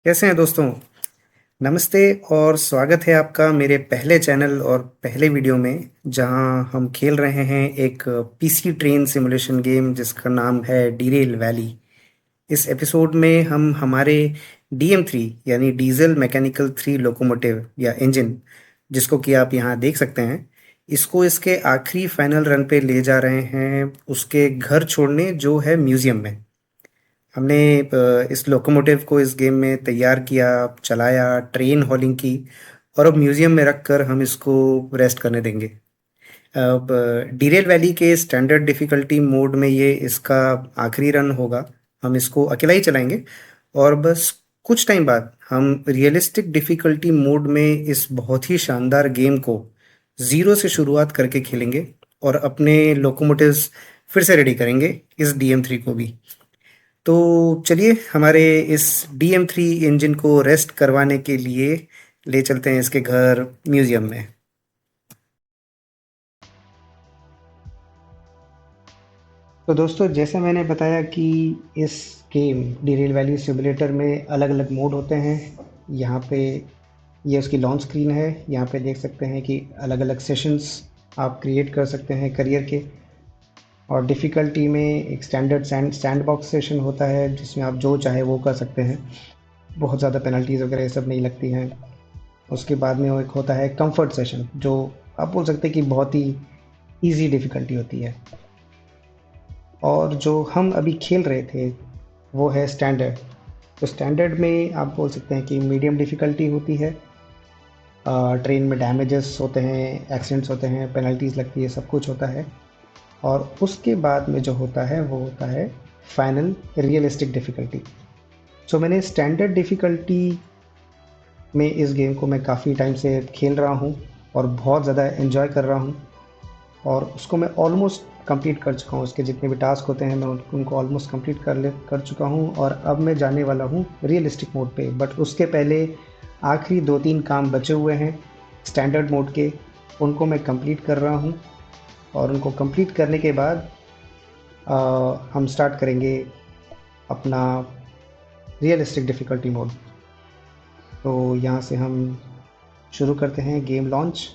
कैसे हैं दोस्तों? नमस्ते और स्वागत है आपका मेरे पहले चैनल और पहले वीडियो में, जहां हम खेल रहे हैं एक पीसी ट्रेन सिमुलेशन गेम जिसका नाम है डीरेल वैली। इस एपिसोड में हम हमारे डीएम3 यानी डीजल मैकेनिकल 3 लोकोमोटिव या इंजन, जिसको कि आप यहाँ देख सकते हैं, इसको इसके आखिरी फाइनल रन पे ले जा रहे हैं उसके घर छोड़ने, जो है म्यूज़ियम में। हमने इस लोकोमोटिव को इस गेम में तैयार किया, चलाया, ट्रेन हॉलिंग की और अब म्यूज़ियम में रख कर हम इसको रेस्ट करने देंगे। अब डीरेल वैली के स्टैंडर्ड डिफ़िकल्टी मोड में ये इसका आखिरी रन होगा। हम इसको अकेला ही चलाएंगे और बस कुछ टाइम बाद हम रियलिस्टिक डिफ़िकल्टी मोड में इस बहुत ही शानदार गेम को ज़ीरो से शुरुआत करके खेलेंगे और अपने लोकोमोटिव्स फिर से रेडी करेंगे, इस डीएम3 को भी। तो चलिए हमारे इस डीएम3 इंजन को रेस्ट करवाने के लिए ले चलते हैं इसके घर म्यूज़ियम में। तो दोस्तों, जैसे मैंने बताया कि इस गेम डीरेल वैली सिमुलेटर में अलग-अलग मोड होते हैं। यहाँ पे ये उसकी लॉन्च स्क्रीन है। यहाँ पे देख सकते हैं कि अलग-अलग सेशंस आप क्रिएट कर सकते हैं करियर के। और डिफ़िकल्टी में एक स्टैंडर्ड सैंडबॉक्स सेशन होता है जिसमें आप जो चाहे वो कर सकते हैं। बहुत ज़्यादा पेनल्टीज़ वगैरह ये सब नहीं लगती हैं। उसके बाद में वो एक होता है कंफर्ट सेशन, जो आप बोल सकते हैं कि बहुत ही ईज़ी डिफ़िकल्टी होती है। और जो हम अभी खेल रहे थे वो है स्टैंडर्ड। तो स्टैंडर्ड में आप बोल सकते हैं कि मीडियम डिफ़िकल्टी होती है। ट्रेन में डैमेजेस होते हैं, एक्सीडेंट्स होते हैं, पेनल्टीज़ लगती है, सब कुछ होता है। और उसके बाद में जो होता है वो होता है फाइनल रियलिस्टिक डिफ़िकल्टी। सो मैंने स्टैंडर्ड डिफ़िकल्टी में इस गेम को मैं काफ़ी टाइम से खेल रहा हूँ और बहुत ज़्यादा एंजॉय कर रहा हूँ। और उसको मैं ऑलमोस्ट कंप्लीट कर चुका हूँ। उसके जितने भी टास्क होते हैं मैं उनको ऑलमोस्ट कंप्लीट कर चुका हूँ। और अब मैं जाने वाला हूँ रियलिस्टिक मोड पे। बट उसके पहले आखिरी 2-3 काम बचे हुए हैं स्टैंडर्ड मोड के, उनको मैं कंप्लीट कर रहा हूँ। और उनको कंप्लीट करने के बाद हम स्टार्ट करेंगे अपना रियलिस्टिक डिफ़िकल्टी मोड। तो यहाँ से हम शुरू करते हैं गेम लॉन्च।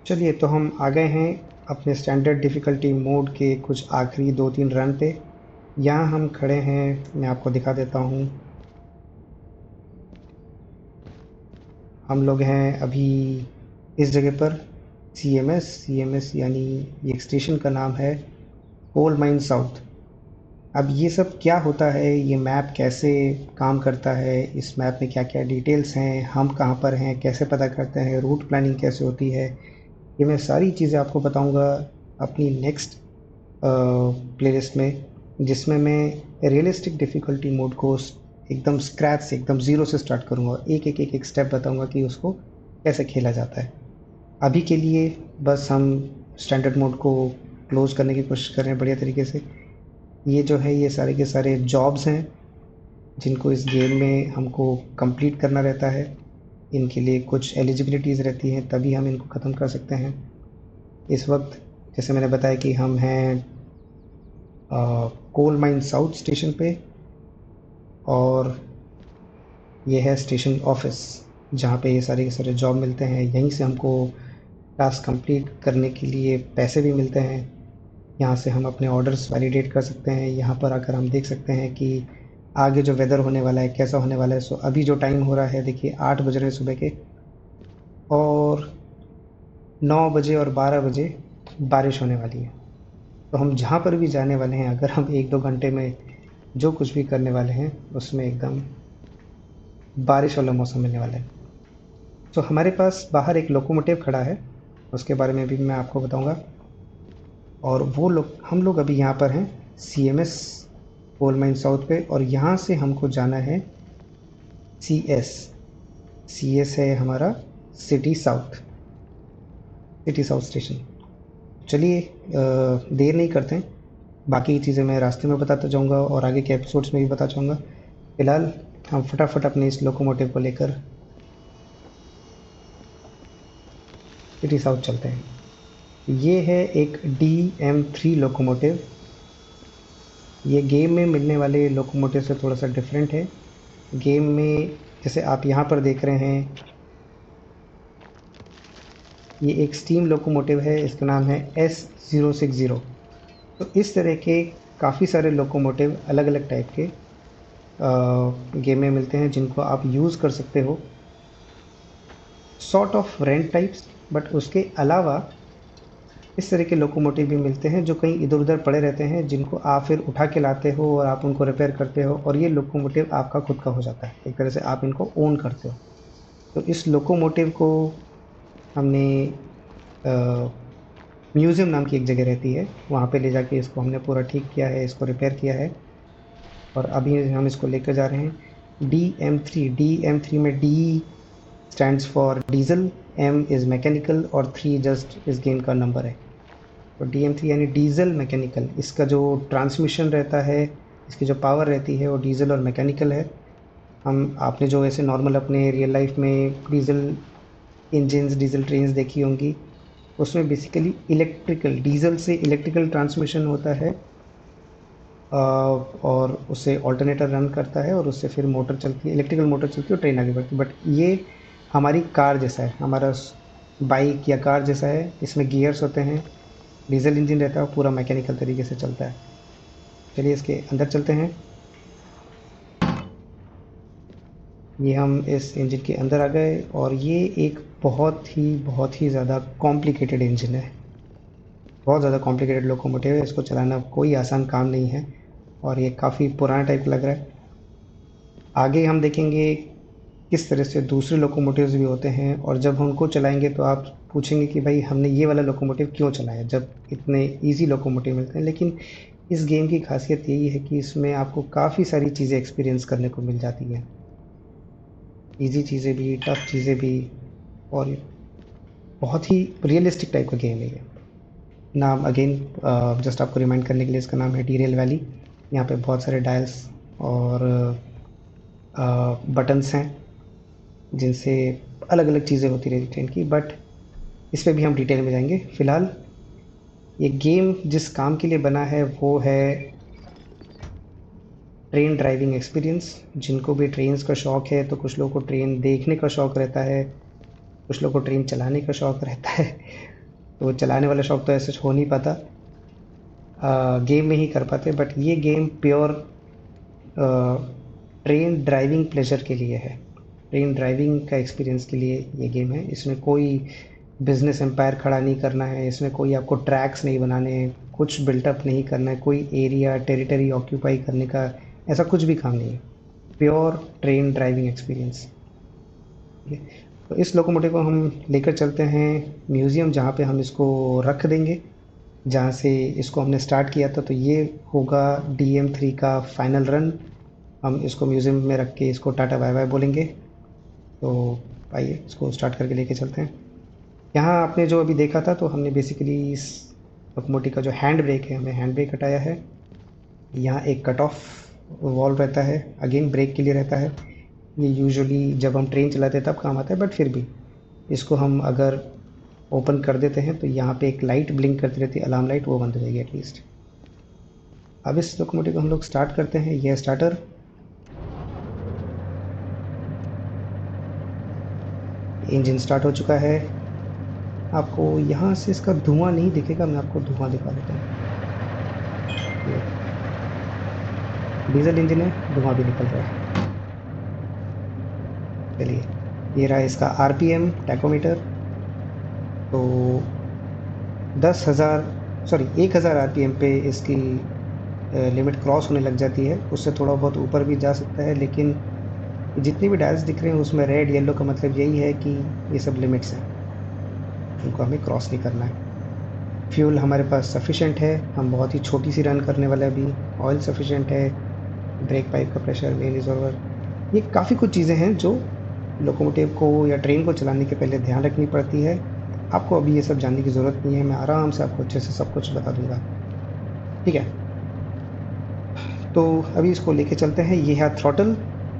चलिए, तो हम आ गए हैं अपने स्टैंडर्ड डिफ़िकल्टी मोड के कुछ आखिरी 2-3 रन पे। यहाँ हम खड़े हैं, मैं आपको दिखा देता हूँ। हम लोग हैं अभी इस जगह पर सीएमएस यानी ये स्टेशन का नाम है कोल माइन साउथ। अब ये सब क्या होता है, ये मैप कैसे काम करता है, इस मैप में क्या क्या डिटेल्स हैं, हम कहाँ पर हैं, कैसे पता करते हैं, रूट प्लानिंग कैसे होती है, ये मैं सारी चीज़ें आपको बताऊंगा अपनी नेक्स्ट प्लेलिस्ट में, जिसमें मैं रियलिस्टिक डिफ़िकल्टी मोड को एकदम स्क्रैच से, एकदम ज़ीरो से स्टार्ट करूँगा। एक स्टेप बताऊंगा कि उसको कैसे खेला जाता है। अभी के लिए बस हम स्टैंडर्ड मोड को क्लोज़ करने की कोशिश कर रहे हैं बढ़िया तरीके से। ये जो है, ये सारे के सारे जॉब्स हैं जिनको इस गेम में हमको कंप्लीट करना रहता है। इनके लिए कुछ एलिजिबिलिटीज़ रहती हैं, तभी हम इनको ख़त्म कर सकते हैं। इस वक्त जैसे मैंने बताया कि हम हैं कोल माइन साउथ स्टेशन पे। और ये है स्टेशन ऑफिस, जहाँ पे ये सारे के सारे जॉब मिलते हैं। यहीं से हमको टास्क कंप्लीट करने के लिए पैसे भी मिलते हैं। यहाँ से हम अपने ऑर्डर्स वैलिडेट कर सकते हैं। यहाँ पर आकर हम देख सकते हैं कि आगे जो वेदर होने वाला है, कैसा होने वाला है। सो अभी जो टाइम हो रहा है, देखिए 8 बज रहे हैं सुबह के, और 9 बजे और 12 बजे बारिश होने वाली है। तो हम जहाँ पर भी जाने वाले हैं, अगर हम 1-2 घंटे में जो कुछ भी करने वाले हैं, उसमें एकदम बारिश वाला मौसम मिलने वाला है। तो हमारे पास बाहर एक लोकोमोटिव खड़ा है, उसके बारे में भी मैं आपको बताऊंगा। और वो लोग, हम लोग अभी यहाँ पर हैं सीएमएस कोल माइन साउथ पे, और यहाँ से हमको जाना है सीएस। सीएस है हमारा सिटी साउथ स्टेशन। चलिए, देर नहीं करते हैं, बाकी चीज़ें मैं रास्ते में बताता जाऊंगा और आगे के एपिसोड्स में भी बताता जाऊंगा। फिलहाल हम फटाफट अपने इस लोकोमोटिव को लेकर सिटी साउथ चलते हैं। ये है एक DM3 लोकोमोटिव। ये गेम में मिलने वाले लोकोमोटिव से थोड़ा सा डिफरेंट है। गेम में जैसे आप यहाँ पर देख रहे हैं, ये एक स्टीम लोकोमोटिव है, इसका नाम है S060। तो इस तरह के काफ़ी सारे लोकोमोटिव अलग अलग टाइप के गेम में मिलते हैं, जिनको आप यूज़ कर सकते हो sort of rent types. But उसके अलावा इस तरह के लोकोमोटिव भी मिलते हैं जो कहीं इधर उधर पड़े रहते हैं, जिनको आप फिर उठा के लाते हो और आप उनको रिपेयर करते हो, और ये लोकोमोटिव आपका खुद का हो जाता है। एक तरह से आप इनको ओन करते हो। तो इस लोकोमोटिव को हमने म्यूज़ियम नाम की एक जगह रहती है, वहाँ पे ले जाके इसको हमने पूरा ठीक किया है, इसको रिपेयर किया है, और अभी हम इसको लेकर जा रहे हैं DM3 में D stands for diesel, M is mechanical और 3 जस्ट इस गेम का नंबर है। तो DM3 यानी डीजल मैकेनिकल। इसका जो ट्रांसमिशन रहता है, इसकी जो पावर रहती है वो डीजल और मैकेनिकल है। हम आपने जो ऐसे नॉर्मल अपने रियल लाइफ में डीजल इंजन्स, डीजल ट्रेन्स देखी होंगी, उसमें बेसिकली इलेक्ट्रिकल, डीजल से इलेक्ट्रिकल ट्रांसमिशन होता है, और उससे ऑल्टरनेटर रन करता है और उससे फिर मोटर चलती है, इलेक्ट्रिकल मोटर चलती है और ट्रेन आगे बढ़ती है। बट ये हमारी कार जैसा है, हमारा बाइक या कार जैसा है। इसमें गियर्स होते हैं, डीजल इंजन रहता है, पूरा मैकेनिकल तरीके से चलता है। चलिए इसके अंदर चलते हैं। ये हम इस इंजन के अंदर आ गए, और ये एक बहुत ही ज़्यादा कॉम्प्लिकेटेड इंजन है, बहुत ज़्यादा कॉम्प्लिकेटेड लोकोमोटिव है। इसको चलाना कोई आसान काम नहीं है, और ये काफ़ी पुराना टाइप लग रहा है। आगे हम देखेंगे किस तरह से दूसरे लोकोमोटिव्स भी होते हैं, और जब हम उनको चलाएंगे तो आप पूछेंगे कि भाई हमने ये वाला लोकोमोटिव क्यों चलाया जब इतने इजी लोकोमोटिव मिलते हैं। लेकिन इस गेम की खासियत यही है कि इसमें आपको काफ़ी सारी चीज़ें एक्सपीरियंस करने को मिल जाती हैं, इजी चीज़ें भी, टफ चीज़ें भी, और बहुत ही रियलिस्टिक टाइप का गेम है ये। नाम अगेन जस्ट आपको रिमाइंड करने के लिए, इसका नाम है डीरेल वैली। यहाँ पे बहुत सारे डायल्स और बटन्स हैं, जिनसे अलग अलग चीज़ें होती रहती ट्रेन की, बट इस पर भी हम डिटेल में जाएंगे। फ़िलहाल ये गेम जिस काम के लिए बना है वो है ट्रेन ड्राइविंग एक्सपीरियंस। जिनको भी ट्रेन्स का शौक़ है, तो कुछ लोगों को ट्रेन देखने का शौक़ रहता है, कुछ लोगों को ट्रेन चलाने का शौक़ रहता है। तो चलाने वाला शौक़ तो ऐसे हो नहीं पाता, गेम में ही कर पाते। बट ये game pure train driving pleasure के लिए है, ट्रेन ड्राइविंग का एक्सपीरियंस के लिए ये गेम है। इसमें कोई बिजनेस एम्पायर खड़ा नहीं करना है, इसमें कोई आपको ट्रैक्स नहीं बनाने हैं, कुछ बिल्टअप नहीं करना है, कोई एरिया टेरिटरी ऑक्यूपाई करने का ऐसा कुछ भी काम नहीं है। Pure train driving experience. तो इस लोकोमोटिव को हम लेकर चलते हैं म्यूज़ियम, जहाँ पे हम इसको रख देंगे, जहाँ से इसको हमने स्टार्ट किया था। तो ये होगा DM3 का फाइनल रन। हम इसको म्यूज़ियम में रख के इसको टाटा बाय बाय बोलेंगे। तो आइए इसको स्टार्ट करके लेके चलते हैं। यहाँ आपने जो अभी देखा था, तो हमने बेसिकली इस लोकोमोटिव का जो हैंड ब्रेक है, हमने हैंड ब्रेक हटाया है। यहाँ एक कट ऑफ वॉल्व रहता है, अगेन ब्रेक के लिए रहता है। ये यूजुअली जब हम ट्रेन चलाते हैं तब काम आता है, बट फिर भी इसको हम अगर ओपन कर देते हैं तो यहाँ पे एक लाइट ब्लिंक करती रहती है, अलार्म लाइट, वो बंद हो जाएगी एटलीस्ट। अब इस लोकोमोटिव को हम लोग स्टार्ट करते हैं। यह स्टार्टर, इंजन स्टार्ट हो चुका है। आपको यहाँ से इसका धुआं नहीं दिखेगा, मैं आपको धुआं दिखा देता हूँ। डीजल इंजन है, धुआं भी निकल रहा है। चलिए, ये रहा इसका RPM टैकोमीटर। तो 10,000 RPM पे इसकी लिमिट क्रॉस होने लग जाती है। उससे थोड़ा बहुत ऊपर भी जा सकता है, लेकिन जितने भी डायल्स दिख रहे हैं उसमें रेड येलो का मतलब यही है कि ये सब लिमिट्स हैं, उनको हमें क्रॉस नहीं करना है। फ्यूल हमारे पास सफिशेंट है, हम बहुत ही छोटी सी रन करने वाले अभी। ऑयल सफिशेंट है, ब्रेक पाइप का प्रेशर, वेन रिजर्वर, ये काफ़ी कुछ चीज़ें हैं जो लोकोमोटिव को या ट्रेन को चलाने के पहले ध्यान रखनी पड़ती है। आपको अभी ये सब जानने की ज़रूरत नहीं है, मैं आराम से आपको अच्छे से सब कुछ बता दूंगा, ठीक है। तो अभी इसको लेके चलते हैं। ये है थ्रॉटल,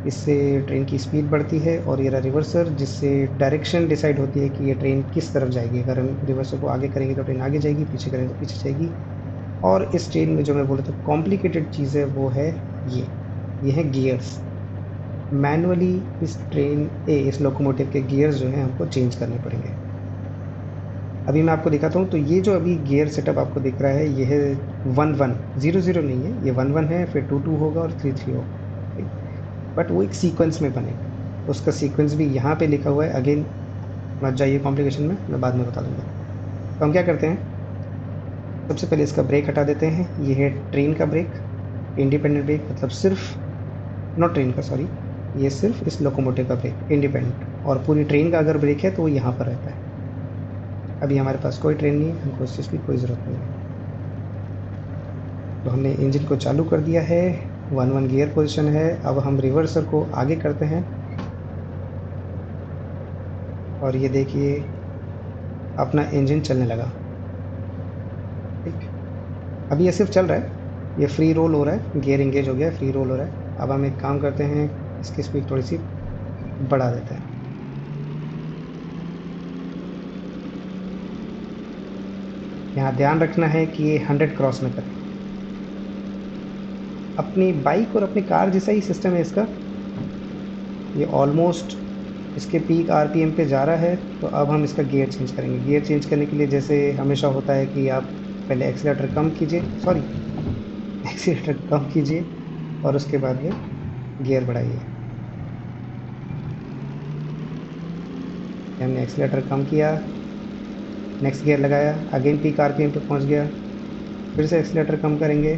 इससे ट्रेन की स्पीड बढ़ती है, और ये रहा रिवर्सर, जिससे डायरेक्शन डिसाइड होती है कि ये ट्रेन किस तरफ जाएगी। अगर हम रिवर्सर को आगे करेंगे तो ट्रेन आगे जाएगी, पीछे करेंगे तो पीछे जाएगी। और इस ट्रेन में जो मैं बोला था कॉम्प्लिकेटेड चीज़ है वो है ये है गियर्स। मैनुअली इस लोकोमोटिव के गियर्स जो हैं हमको चेंज करने पड़ेंगे। अभी मैं आपको दिखाता हूँ। तो ये जो अभी गियर सेटअप आपको दिख रहा है ये है 1100 नहीं है, ये 11 है, फिर 22 होगा और 33 होगा, ठीक। बट वो एक सीक्वेंस में बनेगा, उसका सीक्वेंस भी यहाँ पे लिखा हुआ है। अगेन मत जाइए कॉम्प्लिकेशन में, मैं बाद में बता दूंगा। तो हम क्या करते हैं, सबसे पहले इसका ब्रेक हटा देते हैं। ये है ट्रेन का ब्रेक, इंडिपेंडेंट ब्रेक, मतलब सिर्फ, नॉट ट्रेन का, सॉरी, ये सिर्फ इस लोकोमोटिव का ब्रेक इंडिपेंडेंट। और पूरी ट्रेन का अगर ब्रेक है तो वो यहाँ पर रहता है। अभी हमारे पास कोई ट्रेन नहीं है, हमको इस चीज़ की कोई ज़रूरत नहीं है। तो हमने इंजन को चालू कर दिया है, 1-1 गियर पोजीशन है। अब हम रिवर्सर को आगे करते हैं और ये देखिए अपना इंजन चलने लगा, ठीक। अभी ये सिर्फ चल रहा है, ये फ्री रोल हो रहा है, गियर इंगेज हो गया, फ्री रोल हो रहा है। अब हम एक काम करते हैं, इसकी स्पीड थोड़ी सी बढ़ा देते हैं। यहाँ ध्यान रखना है कि ये 100 क्रॉस न करे। अपनी बाइक और अपनी कार जैसा ही सिस्टम है इसका। ये ऑलमोस्ट इसके पीक आरपीएम पे जा रहा है। तो अब हम इसका गियर चेंज करेंगे। गियर चेंज करने के लिए जैसे हमेशा होता है कि आप पहले एक्सीलेटर कम कीजिए, सॉरी, एक्सीलेटर कम कीजिए और उसके बाद में गियर बढ़ाइए। हमने एक्सीलेटर कम किया, नेक्स्ट गियर लगाया, अगेन पीक आरपीएम पे पहुंच गया, फिर से एक्सीलेटर कम करेंगे,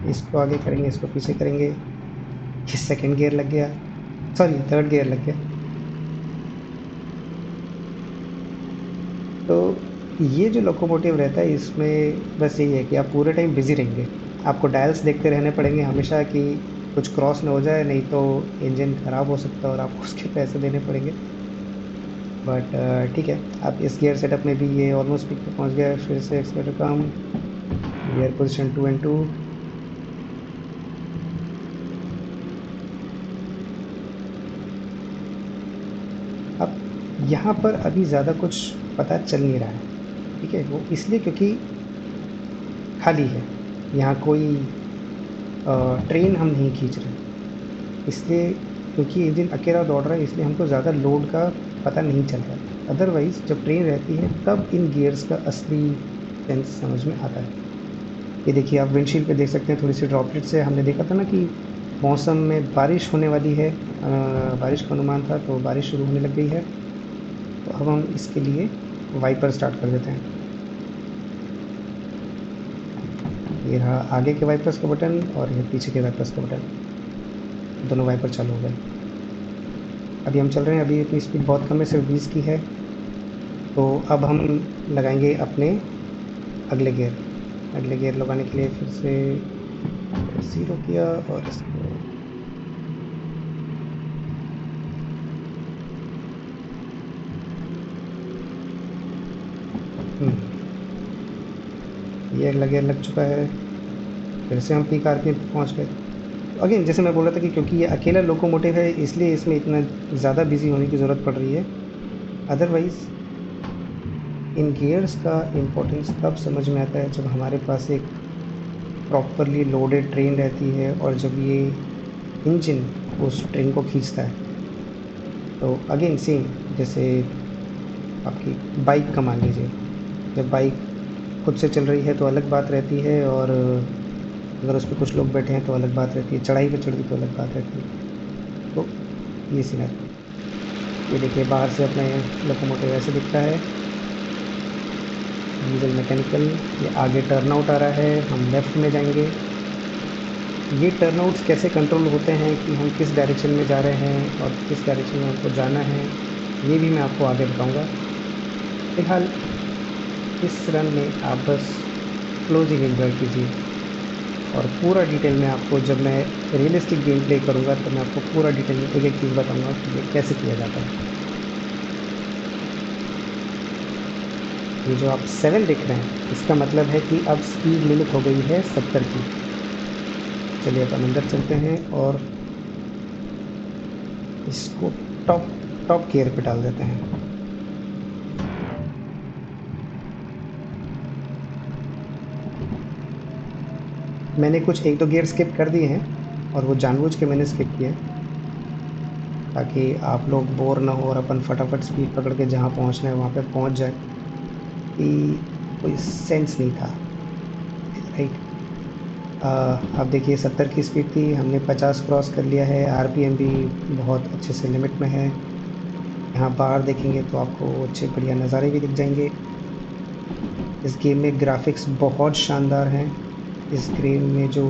इसको आगे करेंगे, इसको पीछे करेंगे, ये सेकंड गियर लग गया, सॉरी थर्ड गियर लग गया। तो ये जो लोकोमोटिव रहता है इसमें बस यही है कि आप पूरे टाइम बिजी रहेंगे। आपको डायल्स देखते रहने पड़ेंगे हमेशा कि कुछ क्रॉस ना हो जाए, नहीं तो इंजन ख़राब हो सकता है और आपको उसके पैसे देने पड़ेंगे। बट ठीक है। अब इस गियर सेटअप में भी ये ऑलमोस्ट पिक पे पहुंच गया है। फिर से accelerator come, gear position 2 and 2। अब यहाँ पर अभी ज़्यादा कुछ पता चल नहीं रहा है, ठीक है। वो इसलिए क्योंकि खाली है, यहाँ कोई ट्रेन हम नहीं खींच रहे, इसलिए, क्योंकि इंजन अकेला दौड़ रहा है इसलिए हमको ज़्यादा लोड का पता नहीं चल रहा है। अदरवाइज़ जब ट्रेन रहती है तब इन गियर्स का असली सेंस समझ में आता है। ये देखिए आप विंडशील्ड पे देख सकते हैं थोड़ी सी ड्रॉपलेट से। हमने देखा था ना कि मौसम में बारिश होने वाली है, बारिश का अनुमान था, तो बारिश शुरू होने लग गई है। तो अब हम इसके लिए वाइपर स्टार्ट कर देते हैं। ये रहा आगे के वाइपर्स का बटन और ये पीछे के वाइपर्स का बटन, दोनों वाइपर चालू हो गए। अभी हम चल रहे हैं, अभी अपनी स्पीड बहुत कम है, सिर्फ 20 की है। तो अब हम लगाएंगे अपने अगले गियर। अगले गियर लगाने के लिए फिर से 0 किया और इसको ये अगला गियर लग चुका है। फिर से हम पीक आरपीएम पे पहुंच गए। तो अगेन जैसे मैं बोल रहा था कि क्योंकि ये अकेला लोकोमोटिव है इसलिए इसमें इतना ज़्यादा बिजी होने की ज़रूरत पड़ रही है। अदरवाइज़ इन गियर्स का इम्पोर्टेंस तब समझ में आता है जब हमारे पास एक प्रॉपरली लोडेड ट्रेन रहती है और जब ये इंजन उस ट्रेन को खींचता है। तो अगेन सेम, जैसे आपकी बाइक का मान लीजिए, जब बाइक खुद से चल रही है तो अलग बात रहती है, और अगर उस पर कुछ लोग बैठे हैं तो अलग बात रहती है, चढ़ाई पे चढ़ गई तो अलग बात रहती है। तो ये सीन है। ये देखिए बाहर से अपना लोकोमोटिव ऐसे दिखता है, डीजल मैकेनिकल। ये आगे टर्न आउट आ रहा है, हम लेफ़्ट में जाएंगे। ये टर्न आउट्स कैसे कंट्रोल होते हैं कि हम किस डायरेक्शन में जा रहे हैं और किस डायरेक्शन में हमको जाना है, ये भी मैं आपको आगे बताऊंगा। फिलहाल इस रन में आप बस क्लोजिंग एंजॉय कीजिए, और पूरा डिटेल में आपको जब मैं रियलिस्टिक गेम प्ले करूँगा तो मैं आपको पूरा डिटेल में एक एक चीज़ बताऊँगा कि ये कैसे किया जाता है। ये जो आप 7 देख रहे हैं इसका मतलब है कि अब स्पीड लिमिट हो गई है 70 की। चलिए अपन अंदर चलते हैं और इसको टॉप टॉप गियर पे डाल देते हैं। मैंने कुछ 1-2 गियर स्किप कर दिए हैं और वो जानबूझ के मैंने स्किप किया है ताकि आप लोग बोर ना हो और अपन फटाफट स्पीड पकड़ के जहाँ पहुँचना है वहाँ पे पहुँच जाए, कि कोई सेंस नहीं था, राइट। अब देखिए 70 की स्पीड थी, हमने 50 क्रॉस कर लिया है, आरपीएम भी बहुत अच्छे से लिमिट में है। यहाँ बाहर देखेंगे तो आपको अच्छे बढ़िया नज़ारे भी दिख जाएंगे। इस गेम में ग्राफिक्स बहुत शानदार हैं। इस गेम में जो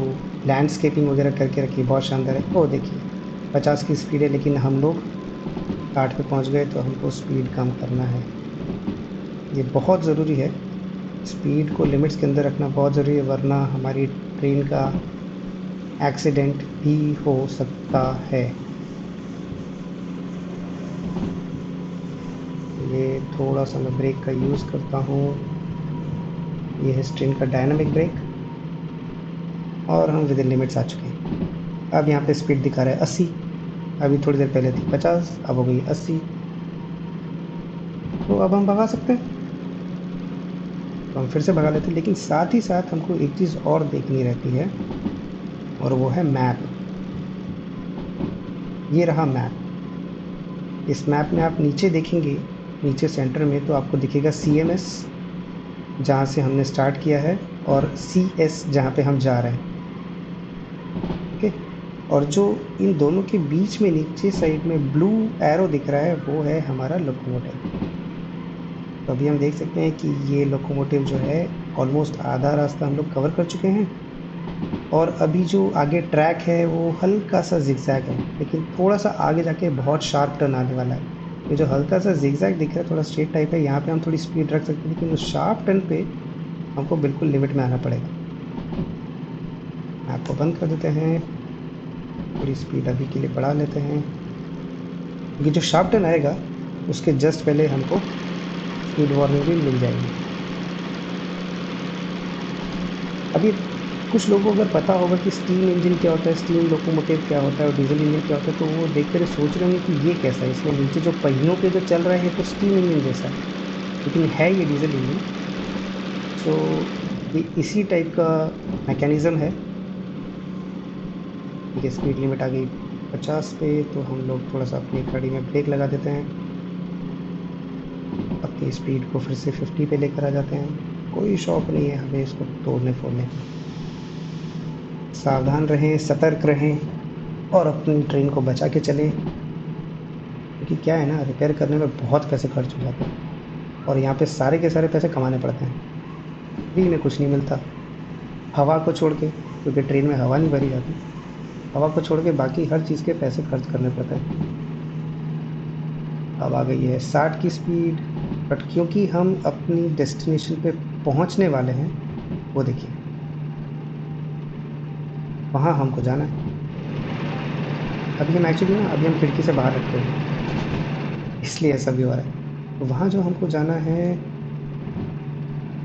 लैंडस्केपिंग वगैरह करके रखी है बहुत शानदार है। ओ देखिए 50 की स्पीड है लेकिन हम लोग 60 पे पहुंच गए, तो हमको स्पीड कम करना है। ये बहुत ज़रूरी है, स्पीड को लिमिट्स के अंदर रखना बहुत ज़रूरी है, वरना हमारी ट्रेन का एक्सीडेंट भी हो सकता है। ये थोड़ा सा मैं ब्रेक का यूज़ करता हूँ। ये है इस ट्रेन का डायनामिक ब्रेक, और हम विद इन लिमिट्स आ चुके हैं। अब यहाँ पे स्पीड दिखा रहा है 80, अभी थोड़ी देर पहले थी 50, अब हो गई 80। तो अब हम भगा सकते हैं, तो हम फिर से भगा लेते हैं, लेकिन साथ ही साथ हमको एक चीज़ और देखनी रहती है, और वो है मैप। ये रहा मैप। इस मैप में आप नीचे देखेंगे, नीचे सेंटर में तो आपको दिखेगा CMS जहाँ से हमने स्टार्ट किया है, और CS जहाँ पे हम जा रहे हैं, ओके। और जो इन दोनों के बीच में नीचे साइड में ब्लू एरो दिख रहा है, वो है हमारा लोकोमोटिव। तो अभी हम देख सकते हैं कि ये लोकोमोटिव जो है ऑलमोस्ट आधा रास्ता हम लोग कवर कर चुके हैं, और अभी जो आगे ट्रैक है वो हल्का सा जिगजैग है, लेकिन थोड़ा सा आगे जाके बहुत शार्प टर्न आने वाला है। ये जो हल्का सा जिगजैग दिख रहा है थोड़ा स्ट्रेट टाइप है, यहाँ पे हम थोड़ी स्पीड रख सकते हैं, लेकिन उस शार्प टर्न पे हमको बिल्कुल लिमिट में आना पड़ेगा। मैप को बंद कर देते हैं, थोड़ी स्पीड अभी के लिए बढ़ा लेते हैं, क्योंकि जो शार्प टर्न आएगा उसके जस्ट पहले हमको स्पीड वार्निंग भी मिल जाएगी। अभी कुछ लोगों को अगर पता होगा कि स्टीम इंजन क्या होता है, स्टीम लोकोमोटिव क्या होता है और डीजल इंजन क्या होता है, तो वो देख कर सोच रहे होंगे कि ये कैसा है, इसमें नीचे जो पहियों पे जो चल रहे हैं तो स्टीम इंजन जैसा है, लेकिन है ये डीजल इंजन। सो ये इसी टाइप का मैकेनिज़्म है। ठीक है, स्पीड लिमिट आ गई 50 पे, तो हम लोग थोड़ा सा अपनी गाड़ी में ब्रेक लगा देते हैं, अपनी स्पीड को फिर से 50 पे लेकर आ जाते हैं। कोई शौक नहीं है हमें इसको तोड़ने फोड़ने का। सावधान रहें, सतर्क रहें, और अपनी ट्रेन को बचा के चलें, क्योंकि क्या है ना, रिपेयर करने में बहुत पैसे खर्च हो जाते हैं, और यहाँ पे सारे के सारे पैसे कमाने पड़ते हैं, फ्री में कुछ नहीं मिलता। हवा को छोड़ के, क्योंकि ट्रेन में हवा नहीं भरी जाती, हवा को छोड़ के बाकी हर चीज़ के पैसे खर्च करने पड़ते हैं। अब आ गई है 60 की स्पीड, बट क्योंकि हम अपनी डेस्टिनेशन पे पहुंचने वाले हैं, वो देखिए वहाँ हमको जाना है। अभी हम एक्चुअली ना, अभी हम खिड़की से बाहर रखते हैं, इसलिए ऐसा भी हो रहा है। तो वहाँ जो हमको जाना है,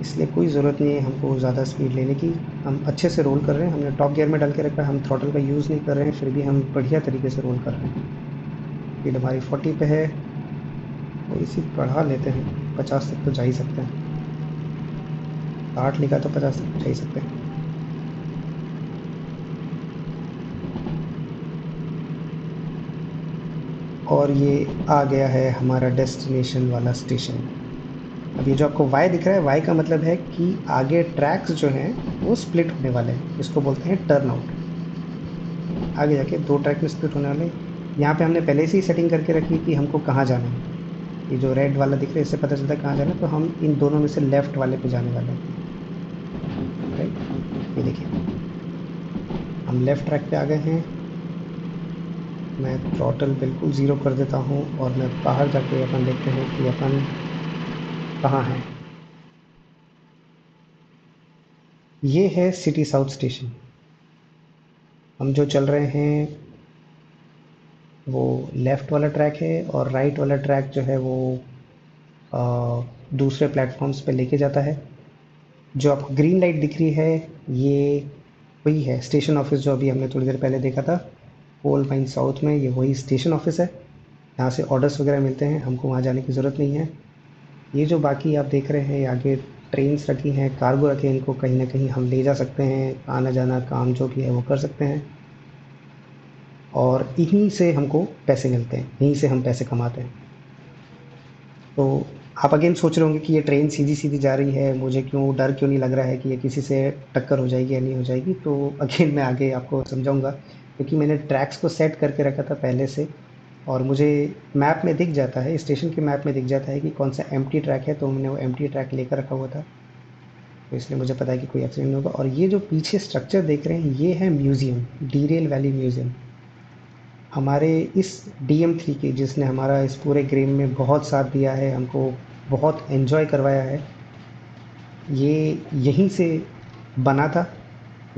इसलिए कोई ज़रूरत नहीं है हमको ज़्यादा स्पीड लेने की। हम अच्छे से रोल कर रहे हैं, हमने टॉप गियर में डाल के रखा है, हम थ्रॉटल का यूज़ नहीं कर रहे हैं, फिर भी हम बढ़िया तरीके से रोल कर रहे हैं। स्पीड हमारी 40 पे है, थोड़ी सी बढ़ा लेते हैं, 50 तक तो जा ही सकते हैं। 60 लिखा तो 50 तक तो जा ही सकते हैं। और ये आ गया है हमारा डेस्टिनेशन वाला स्टेशन। अब ये जो आपको वाई दिख रहा है, वाई का मतलब है कि आगे ट्रैक्स जो हैं वो स्प्लिट होने वाले हैं, इसको बोलते हैं टर्न आउट। आगे जाके 2 ट्रैक में स्प्लिट होने वाले हैं। यहाँ पे हमने पहले से ही सेटिंग करके रखी कि हमको कहाँ जाना है। ये जो रेड वाला दिख रहा है इससे पता चलता है कहाँ जाना है, तो हम इन दोनों में से लेफ़्ट वाले पे जाने वाले हैं, राइट। ये देखिए हम लेफ़्ट ट्रैक पे आ गए हैं। मैं थ्रॉटल बिल्कुल ज़ीरो कर देता हूँ, और मैं बाहर जाके अपन देखते हैं कि अपन कहाँ हैं। ये है सिटी साउथ स्टेशन। हम जो चल रहे हैं वो लेफ़्ट वाला ट्रैक है, और राइट वाला ट्रैक जो है वो दूसरे प्लेटफॉर्म्स पे लेके जाता है। जो आपको ग्रीन लाइट दिख रही है, ये वही है स्टेशन ऑफिस जो अभी हमने थोड़ी देर पहले देखा था, कोल माइन साउथ में। ये वही स्टेशन ऑफिस है, यहाँ से ऑर्डर्स वगैरह मिलते हैं, हमको वहाँ जाने की ज़रूरत नहीं है। ये जो बाकी आप देख रहे हैं आगे ट्रेन्स रखी हैं, कार्गो रखे हैं, इनको कहीं ना कहीं हम ले जा सकते हैं, आना जाना काम जो भी है वो कर सकते हैं, और इन्हीं से हमको पैसे मिलते हैं, यहीं से हम पैसे कमाते हैं। तो आप अगेन सोच रहे होंगे कि ये ट्रेन सीधी सीधी जा रही है, मुझे क्यों डर क्यों नहीं लग रहा है कि ये किसी से टक्कर हो जाएगी या नहीं हो जाएगी। तो अगेन मैं आगे आपको समझाऊंगा, क्योंकि मैंने ट्रैक्स को सेट करके रखा था पहले से, और मुझे मैप में दिख जाता है, स्टेशन के मैप में दिख जाता है कि कौन सा एम्प्टी ट्रैक है, तो मैंने वो एम्प्टी ट्रैक लेकर रखा हुआ था। तो इसलिए मुझे पता है कि कोई एक्सीडेंट नहीं होगा। और ये जो पीछे स्ट्रक्चर देख रहे हैं, ये है म्यूज़ियम, डीरेल वैली म्यूज़ियम। हमारे इस DM3 के, जिसने हमारा इस पूरे गेम में बहुत साथ दिया है, हमको बहुत एंजॉय करवाया है, ये यहीं से बना था।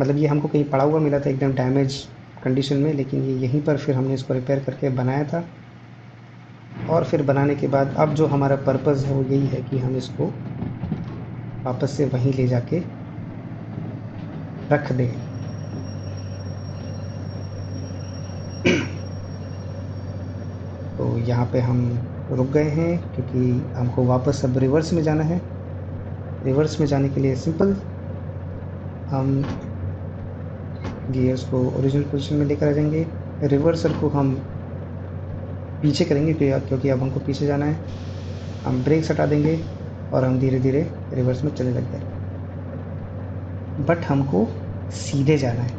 मतलब ये हमको कहीं पड़ा हुआ मिला था एकदम डैमेज कंडीशन में, लेकिन ये यहीं पर फिर हमने इसको रिपेयर करके बनाया था। और फिर बनाने के बाद अब जो हमारा पर्पज़ है वो यही है कि हम इसको वापस से वहीं ले जाके रख दें। तो यहाँ पे हम रुक गए हैं, क्योंकि हमको वापस अब रिवर्स में जाना है। रिवर्स में जाने के लिए सिंपल, हम गियर्स को ओरिजिनल पोजीशन में लेकर आ जाएंगे। रिवर्सल को हम पीछे करेंगे, क्योंकि अब हमको पीछे जाना है। हम ब्रेक्स हटा देंगे और हम धीरे धीरे रिवर्स में चले लगते हैं। बट हमको सीधे जाना है,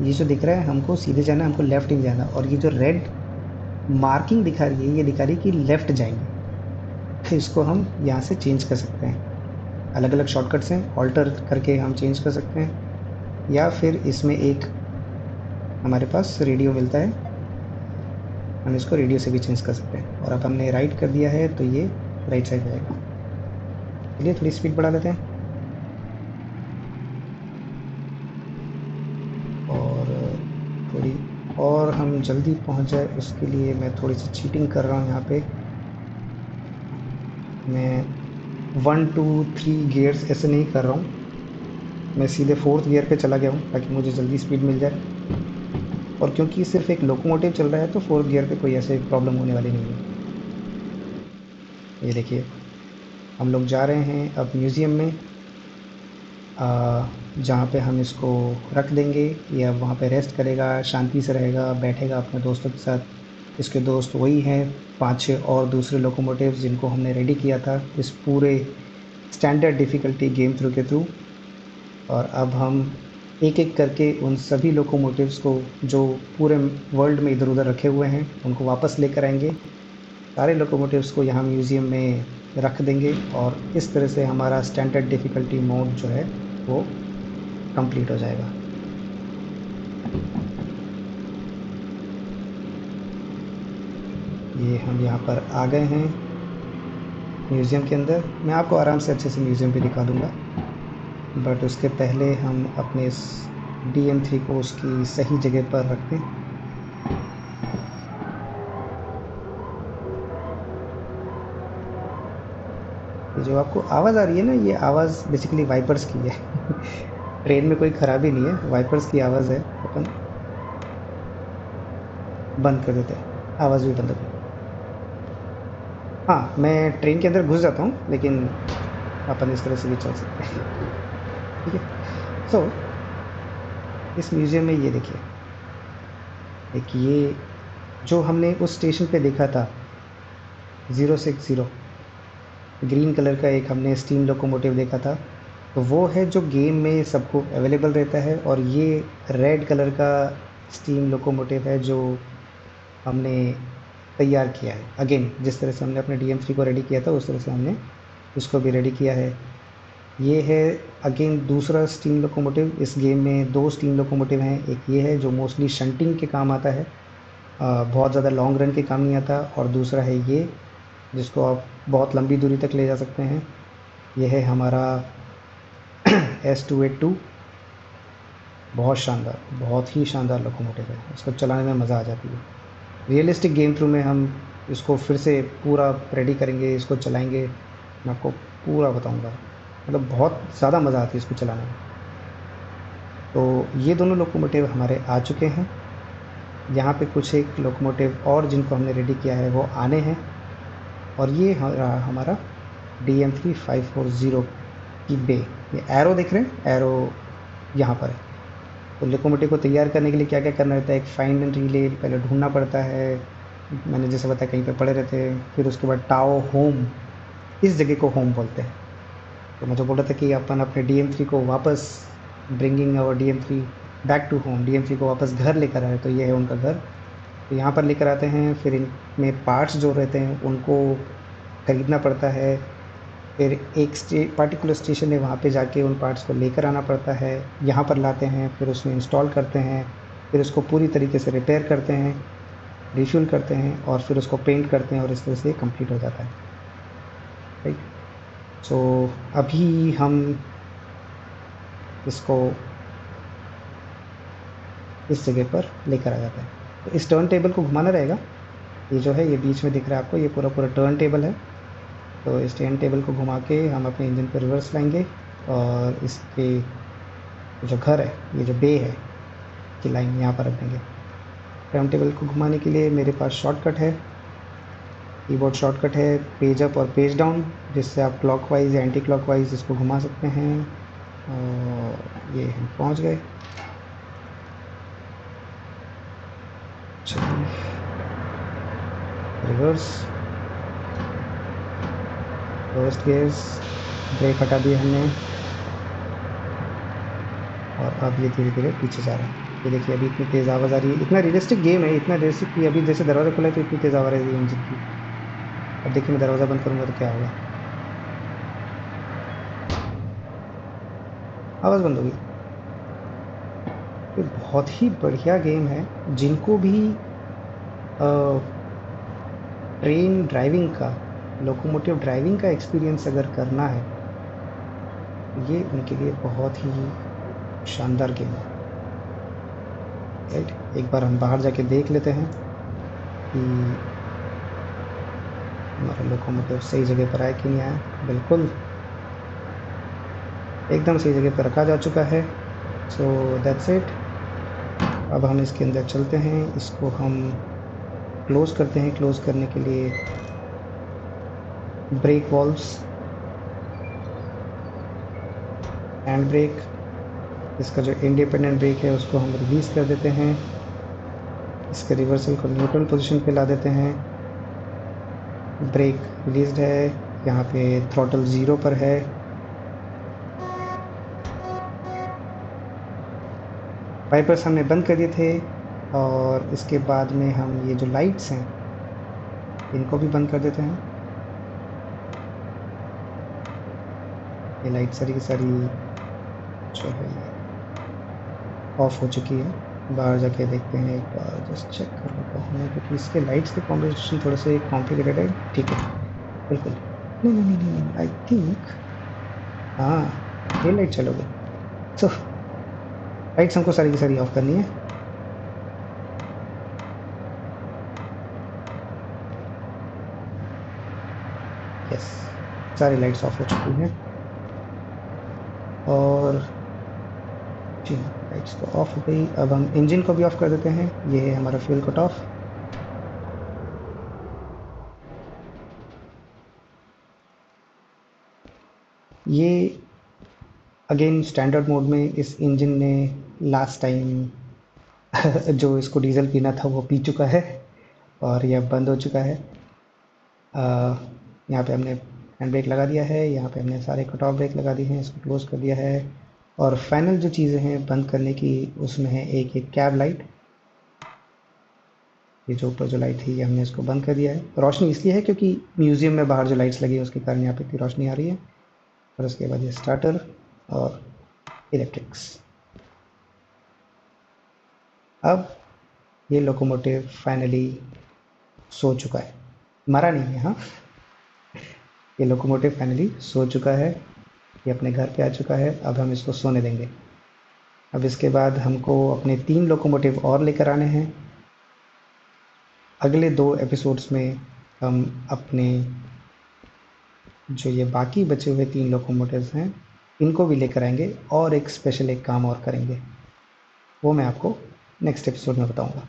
ये जो दिख रहा है हमको सीधे जाना है, हमको लेफ़्ट नहीं जाना। और ये जो रेड मार्किंग दिखा रही है, ये दिखा रही है कि लेफ़्ट जाएंगे। फिर इसको हम यहाँ से चेंज कर सकते हैं, अलग अलग शॉर्टकट्स हैं, ऑल्टर करके हम चेंज कर सकते हैं, या फिर इसमें एक हमारे पास रेडियो मिलता है, हम इसको रेडियो से भी चेंज कर सकते हैं। और अब हमने राइट कर दिया है तो ये राइट साइड जाएगा। चलिए थोड़ी स्पीड बढ़ा देते हैं, और थोड़ी और हम जल्दी पहुंच जाए उसके लिए मैं थोड़ी सी चीटिंग कर रहा हूँ। यहाँ पे मैं 1 2 3 गियर्स ऐसे नहीं कर रहा हूँ, मैं सीधे 4th गियर पे चला गया हूँ ताकि मुझे जल्दी स्पीड मिल जाए। और क्योंकि सिर्फ एक लोकोमोटिव चल रहा है तो 4th गियर पे कोई ऐसे प्रॉब्लम होने वाली नहीं है। ये देखिए, हम लोग जा रहे हैं अब म्यूज़ियम में, जहाँ पे हम इसको रख देंगे। ये अब वहाँ पे रेस्ट करेगा, शांति से रहेगा, बैठेगा अपने दोस्तों के साथ। इसके दोस्त वही हैं 5-6 और दूसरे लोकोमोटिव्स जिनको हमने रेडी किया था इस पूरे स्टैंडर्ड डिफ़िकल्टी गेम थ्रू के थ्रू। और अब हम एक एक करके उन सभी लोकोमोटिव्स को जो पूरे वर्ल्ड में इधर उधर रखे हुए हैं उनको वापस लेकर आएंगे। सारे लोकोमोटिव्स को यहाँ म्यूज़ियम में रख देंगे, और इस तरह से हमारा स्टैंडर्ड डिफ़िकल्टी मोड जो है वो कंप्लीट हो जाएगा। ये हम यहाँ पर आ गए हैं म्यूज़ियम के अंदर। मैं आपको आराम से अच्छे से म्यूज़ियम भी दिखा दूँगा, बट उसके पहले हम अपने इस DM3 को उसकी सही जगह पर रखते हैं। ये जो आपको आवाज़ आ रही है ना, ये आवाज़ बेसिकली वाइपर्स की है। ट्रेन में कोई ख़राबी नहीं है, वाइपर्स की आवाज़ है। अपन बंद कर देते हैं, आवाज़ भी बंद कर। हाँ, मैं ट्रेन के अंदर घुस जाता हूँ, लेकिन अपन इस तरह से भी चल सकते हैं। ठीक है। सो इस म्यूज़ियम में ये देखिए, एक ये जो हमने उस स्टेशन पे देखा था 060, ग्रीन कलर का एक हमने स्टीम लोकोमोटिव देखा था, तो वो है जो गेम में सबको अवेलेबल रहता है। और ये रेड कलर का स्टीम लोकोमोटिव है जो हमने तैयार किया है। अगेन जिस तरह से हमने अपने DM3 को रेडी किया था उस तरह से हमने इसको भी रेडी किया है। ये है अगेन दूसरा स्टीम लोकोमोटिव। इस गेम में 2 स्टीम लोकोमोटिव हैं, एक ये है जो मोस्टली शंटिंग के काम आता है, बहुत ज़्यादा लॉन्ग रन के काम नहीं आता, और दूसरा है ये जिसको आप बहुत लंबी दूरी तक ले जा सकते हैं। ये है हमारा S282, बहुत शानदार, बहुत ही शानदार लोकोमोटिव है, इसको चलाने में मज़ा आ जाती है। रियलिस्टिक गेम थ्रू में हम इसको फिर से पूरा रेडी करेंगे, इसको चलाएंगे, मैं आपको पूरा बताऊंगा, मतलब बहुत ज़्यादा मज़ा आती है इसको चलाने में। तो ये दोनों लोकोमोटिव हमारे आ चुके हैं। यहाँ पे कुछ एक लोकोमोटिव और जिनको हमने रेडी किया है वो आने हैं। और ये हमारा DM3540 की बे। ये एरो देख रहे हैं, एरो यहाँ पर है। तो लोकोमोटिव को तैयार करने के लिए क्या क्या करना रहता है, एक फाइंड एंड रिले पहले ढूंढना पड़ता है, मैंने जैसे बताया कहीं पे पड़े रहते हैं। फिर उसके बाद टाओ होम, इस जगह को होम बोलते हैं। तो मैं जो बोल रहा था कि अपन अपने DM3 को वापस, ब्रिंगिंग और DM3 back to home, DM3 को वापस घर लेकर आए, तो ये है उनका घर। तो यहाँ पर लेकर आते हैं, फिर इनमें पार्ट्स जो रहते हैं उनको खरीदना पड़ता है। फिर एक पार्टिकुलर स्टेशन है, वहाँ पे जाके उन पार्ट्स को लेकर आना पड़ता है, यहाँ पर लाते हैं, फिर उसमें इंस्टॉल करते हैं, फिर उसको पूरी तरीके से रिपेयर करते हैं, रिफ्यूल करते हैं, और फिर उसको पेंट करते हैं, और इस तरह से कंप्लीट हो जाता है। राइट। सो अभी हम इसको इस जगह पर लेकर आ जाते हैं। तो इस टर्न टेबल को घुमाना रहेगा। ये जो है, ये बीच में दिख रहा है आपको, ये पूरा पूरा टर्न टेबल है। तो इस टर्न टेबल को घुमा के हम अपने इंजन पर रिवर्स लाएंगे, और इसके जो घर है, ये जो बे है की लाइन यहाँ पर रख देंगे। टर्न टेबल को घुमाने के लिए मेरे पास शॉर्टकट है, कीबोर्ड शॉर्टकट है पेज अप और पेज डाउन, जिससे आप क्लॉकवाइज या एंटी क्लॉकवाइज इसको घुमा सकते हैं। और ये हम पहुँच गए। रिवर्स, फर्स्ट गियर्स, ब्रेक हटा दिए हमने, और अब ये धीरे धीरे पीछे जा रहा है। ये देखिए अभी इतनी तेज़ आवाज़ आ रही है। इतना रियलिस्टिक गेम है, इतना रियलिस्टिक कि अभी जैसे दरवाज़ा खुला है तो इतनी तेज़ आवाज़ आ रही है इंजन की। अब देखिए मैं दरवाज़ा बंद करूँगा तो क्या होगा, आवाज़ बंद होगी। ये बहुत ही बढ़िया गेम है। जिनको भी ट्रेन ड्राइविंग का, लोकोमोटिव ड्राइविंग का एक्सपीरियंस अगर करना है, ये उनके लिए बहुत ही शानदार गेम है। राइट, एक बार हम बाहर जाके देख लेते हैं कि हमारा लोकोमोटिव सही जगह पर आया कि नहीं आया। बिल्कुल एकदम सही जगह पर रखा जा चुका है। So that's it. अब हम इसके अंदर चलते हैं, इसको हम क्लोज़ करते हैं। क्लोज़ करने के लिए ब्रेक वॉल्व्स, हैंड ब्रेक, इसका जो इंडिपेंडेंट ब्रेक है उसको हम रिलीज़ कर देते हैं, इसके रिवर्सल को न्यूट्रल पोजीशन पे ला देते हैं। ब्रेक रिलीज्ड है, यहाँ पे थ्रॉटल 0 पर है। वाइपर्स हमने बंद कर दिए थे, और इसके बाद में हम ये जो लाइट्स हैं इनको भी बंद कर देते हैं। ये लाइट सारी की सारी जो है ऑफ हो चुकी है। बाहर जाके देखते हैं, एक बार जस्ट चेक कर लेता हूँ, क्योंकि इसके लाइट्स के कॉम्बिनेशन थोड़े से कॉम्प्लिकेटेड है। ठीक है, बिल्कुल। नहीं नहीं नहीं नहीं, आई थिंक हाँ ये लाइट चलोगे। सो लाइट्स हमको सारी की सारी ऑफ करनी है। यस, सारी लाइट्स ऑफ हो चुकी हैं, और जी हाँ लाइट्स तो ऑफ हो गई। अब हम इंजन को भी ऑफ कर देते हैं। ये है हमारा फ्यूल कट ऑफ। ये अगेन स्टैंडर्ड मोड में इस इंजन ने लास्ट टाइम जो इसको डीजल पीना था वो पी चुका है, और यह बंद हो चुका है। यहाँ पे हमने हैंड ब्रेक लगा दिया है, यहाँ पे हमने सारे कट ऑफ ब्रेक लगा दिए हैं, इसको क्लोज़ कर दिया है। और फाइनल जो चीज़ें हैं बंद करने की, उसमें है एक कैब लाइट। ये जो ऊपर जो लाइट थी ये हमने इसको बंद कर दिया है। रोशनी इसलिए है क्योंकि म्यूज़ियम में बाहर जो लाइट्स लगी है उसके कारण यहाँ पे इतनी रोशनी आ रही है। और उसके बाद ये स्टार्टर और इलेक्ट्रिक्स। अब ये लोकोमोटिव फाइनली सो चुका है, मरा नहीं है। हाँ, ये लोकोमोटिव फाइनली सो चुका है, ये अपने घर पे आ चुका है। अब हम इसको सोने देंगे। अब इसके बाद हमको अपने 3 लोकोमोटिव और लेकर आने हैं। अगले 2 एपिसोड्स में हम अपने जो ये बाकी बचे हुए 3 लोकोमोटिव्स हैं इनको भी लेकर आएंगे, और एक स्पेशल एक काम और करेंगे, वो मैं आपको नेक्स्ट एपिसोड में बताऊंगा।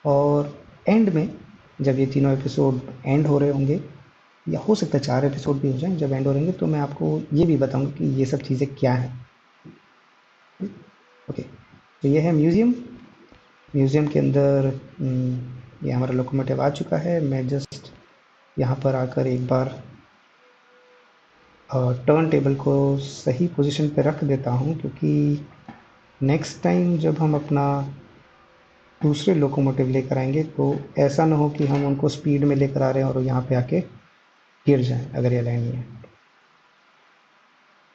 और एंड में जब ये तीनों एपिसोड एंड हो रहे होंगे या हो सकता है 4 एपिसोड भी हो जाएँ। जब एंड हो रहेंगे तो मैं आपको ये भी बताऊँगा कि ये सब चीज़ें क्या हैं। ओके, तो ये है म्यूज़ियम। म्यूज़ियम के अंदर ये हमारा लोकोमोटिव आ चुका है। मैं जस्ट यहाँ पर आकर एक बार टर्न टेबल को सही पोजीशन पे रख देता हूँ, क्योंकि नेक्स्ट टाइम जब हम अपना दूसरे लोकोमोटिव लेकर आएंगे तो ऐसा ना हो कि हम उनको स्पीड में लेकर आ रहे हैं और यहाँ पे आके गिर जाएं अगर ये लाइन नहीं है।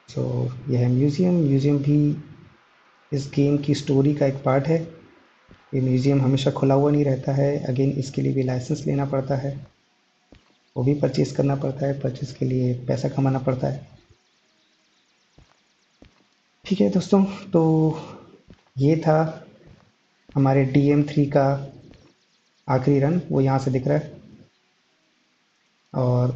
सो यह है म्यूज़ियम। म्यूज़ियम भी इस गेम की स्टोरी का एक पार्ट है। ये म्यूज़ियम हमेशा खुला हुआ नहीं रहता है। अगेन इसके लिए भी लाइसेंस लेना पड़ता है, वो भी परचेज़ करना पड़ता है। परचेज़ के लिए पैसा कमाना पड़ता है। ठीक है दोस्तों, तो ये था हमारे DM3 का आखिरी रन, वो यहाँ से दिख रहा है। और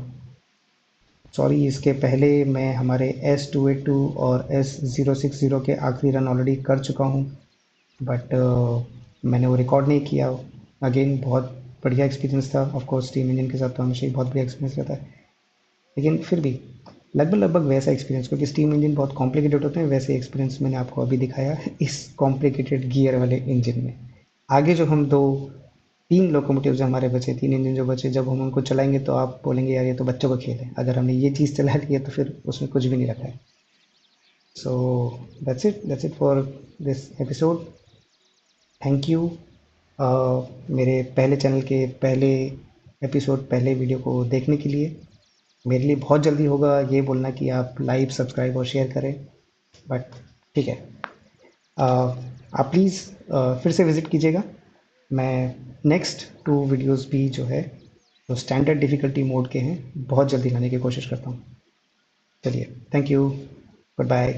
सॉरी, इसके पहले मैं हमारे S282 और S060 के आखिरी रन ऑलरेडी कर चुका हूँ, बट मैंने वो रिकॉर्ड नहीं किया। अगेन बहुत बढ़िया एक्सपीरियंस था। ऑफ कोर्स स्टीम इंजन के साथ तो हमेशा ही बहुत बढ़िया एक्सपीरियंस रहता है, लेकिन फिर भी लगभग लगभग वैसा एक्सपीरियंस, क्योंकि स्टीम इंजन बहुत कॉम्प्लिकेटेड होते हैं, वैसे एक्सपीरियंस मैंने आपको अभी दिखाया इस कॉम्प्लिकेटेड गियर वाले इंजन में। आगे जो हम दो 3 लोकोमोटिव जो हमारे बचे, 3 इंजन जो बचे, जब हम उनको चलाएंगे तो आप बोलेंगे यार ये तो बच्चों का खेल है। अगर हमने ये चीज़ चला ली है तो फिर उसमें कुछ भी नहीं रखा है। So that's it for this episode. Thank you मेरे पहले चैनल के पहले एपिसोड, पहले वीडियो को देखने के लिए। मेरे लिए बहुत जल्दी होगा ये बोलना कि आप लाइक, सब्सक्राइब और शेयर करें, बट ठीक है। आप प्लीज़ फिर से विज़िट कीजिएगा। मैं नेक्स्ट 2 वीडियोस भी जो है जो स्टैंडर्ड डिफ़िकल्टी मोड के हैं बहुत जल्दी लाने की कोशिश करता हूँ। चलिए, थैंक यू, गुड बाय।